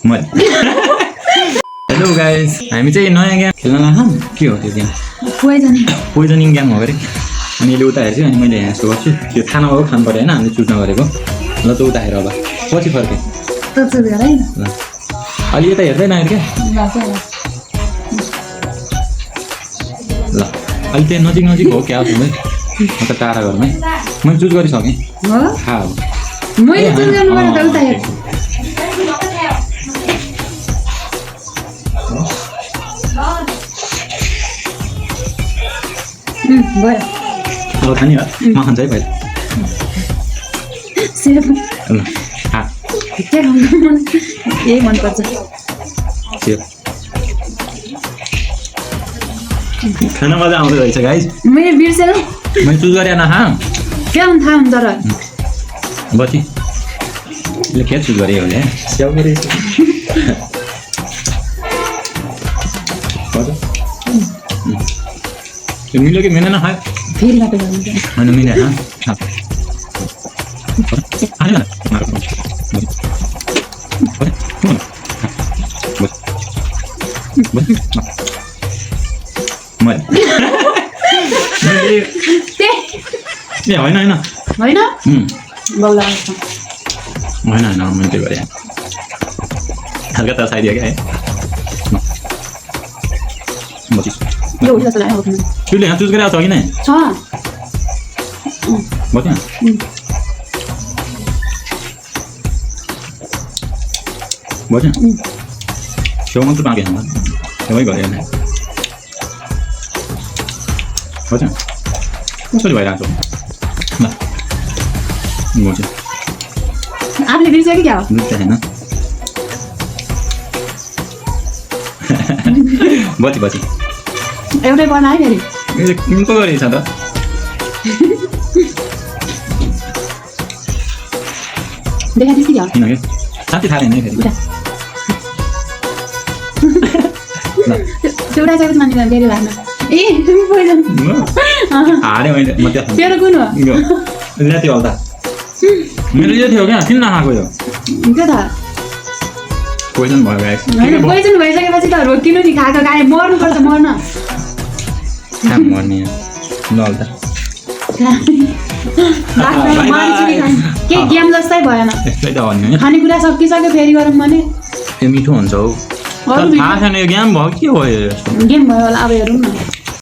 Hello guys, हामी चाहिँ नयाँ गेम खेल्न लाग्छौँ। के हो त्यो गेम? पोइजनिङ गेम हो अरे। अनि यसले उता हेर्छु अनि मैले यहाँ यस्तो गर्छु। त्यो थाहा नभएको खानु पऱ्यो होइन, हामीले चुज नगरेको। ल त उता हेर अब पछि फर्केँ ल। अलि यता हेर्दै नहेर क्या ल। अलि त्यहाँ नजिक नजिक हो क्या भाइ? म त टाढा घरमै मैले चुज गरिसकेँ। थाहा अब अब खाने हो म खान्छ है पहिला ल। यही मनपर्छ। खाना मजा आउँदो रहेछ गाइस। मैले बिर्सेँ मैले चुज गरेँ नखा क्या हुन् थाहा हुन्छ र बची यसले के चुज गरेँ भने स्याउ गरेँ मिल्यो कि मिलेन खायो फेरि बाटो होइन मिलेन ए होइन होइन होइन बौला होइन होइन मैले त्यो गरेँ हल्का त साइदियो क्या है त्यसले यहाँ चुज गरेर छ कि नै बत्या बत्या छेउ मात्र बाँकी छ छेउै गऱ्यो नि बत्या कसरी भइरहेको छ ल बत्या आफूले बिर्स्यो कि क्या हो बुझ्छ होइन बची बची एउटै बनायो फेरि को गरेछ त देखाइदिस् कि क्या किन के साथी थाहा होइन फेरि त्यो उडाइसकेपछि मान्छे फेरि भएन ए पोइजन हारेँ मैले म त्यहाँ तेरो कुन हो ल्या त्यो हल्दा मेरो यो थियो क्या किन नखाएको यो त्यो त पोइजन भयो गाइस होइन पोइजन भइसकेपछि त रोकिनु नि खाएको गाई मर्नुपर्छ मर्न काम गर्ने ल हल्दा के गेम जस्तै भएन यस्तै त भन्ने खानेकुरा सकिसक्यो फेरि गरौँ भने त्यो मिठो हुन्छ हौ थाहा छैन यो गेम भयो के भयो गेम भयो होला अब हेरौँ न